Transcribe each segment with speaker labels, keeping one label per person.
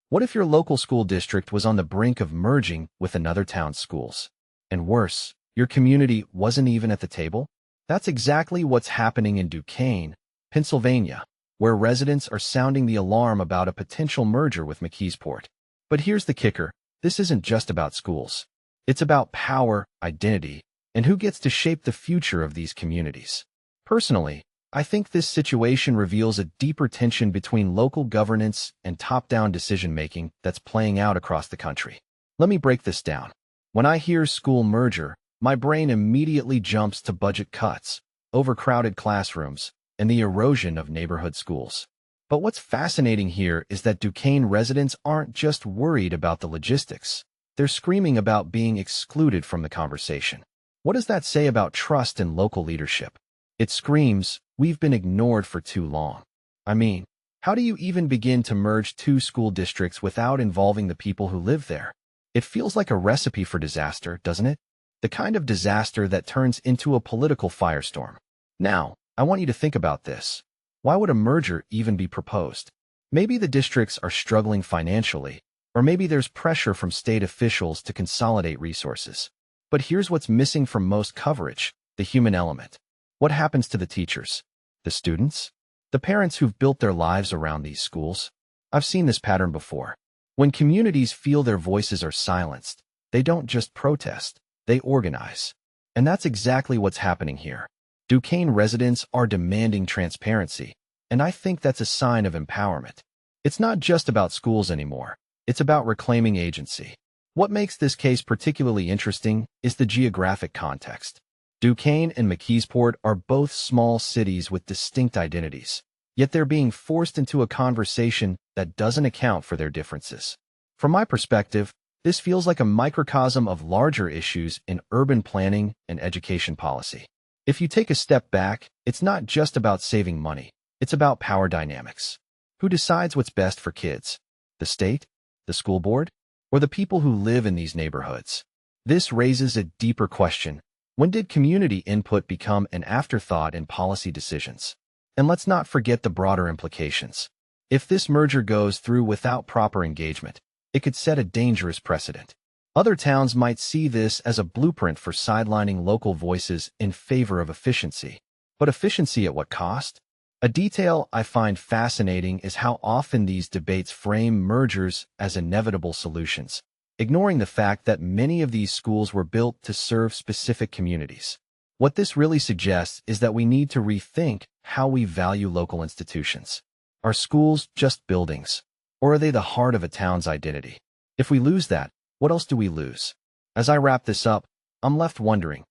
Speaker 1: What if your local school district was on the brink of merging with another town's schools? And worse, your community wasn't even at the table? That's exactly what's happening in Duquesne, Pennsylvania, where residents are sounding the alarm about a potential merger with McKeesport. But here's the kicker. This isn't just about schools. It's about power, identity, and who gets to shape the future of these communities. Personally, I think this situation reveals a deeper tension between local governance and top-down decision-making that's playing out across the country. Let me break this down. When I hear school merger, my brain immediately jumps to budget cuts, overcrowded classrooms, and the erosion of neighborhood schools. But what's fascinating here is that Duquesne residents aren't just worried about the logistics. They're screaming about being excluded from the conversation. What does that say about trust in local leadership? It screams, we've been ignored for too long. I mean, how do you even begin to merge two school districts without involving the people who live there? It feels like a recipe for disaster, doesn't it? The kind of disaster that turns into a political firestorm. Now, I want you to think about this. Why would a merger even be proposed? Maybe the districts are struggling financially, or maybe there's pressure from state officials to consolidate resources. But here's what's missing from most coverage: the human element. What happens to the teachers, the students, the parents who've built their lives around these schools? I've seen this pattern before. When communities feel their voices are silenced, they don't just protest, they organize. And that's exactly what's happening here. Duquesne residents are demanding transparency, and I think that's a sign of empowerment. It's not just about schools anymore. It's about reclaiming agency. What makes this case particularly interesting is the geographic context. Duquesne and McKeesport are both small cities with distinct identities, yet they're being forced into a conversation that doesn't account for their differences. From my perspective, this feels like a microcosm of larger issues in urban planning and education policy. If you take a step back, it's not just about saving money. It's about power dynamics. Who decides what's best for kids? The state? The school board? Or the people who live in these neighborhoods? This raises a deeper question. When did community input become an afterthought in policy decisions? And let's not forget the broader implications. If this merger goes through without proper engagement, it could set a dangerous precedent. Other towns might see this as a blueprint for sidelining local voices in favor of efficiency. But efficiency at what cost? A detail I find fascinating is how often these debates frame mergers as inevitable solutions, ignoring the fact that many of these schools were built to serve specific communities. What this really suggests is that we need to rethink how we value local institutions. Are schools just buildings, or are they the heart of a town's identity? If we lose that, what else do we lose? As I wrap this up, I'm left wondering,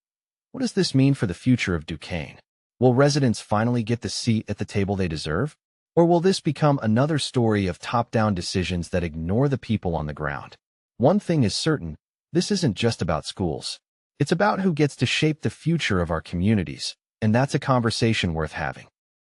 Speaker 1: what does this mean for the future of Duquesne? Will residents finally get the seat at the table they deserve? Or will this become another story of top-down decisions that ignore the people on the ground? One thing is certain, this isn't just about schools. It's about who gets to shape the future of our communities, and that's a conversation worth having.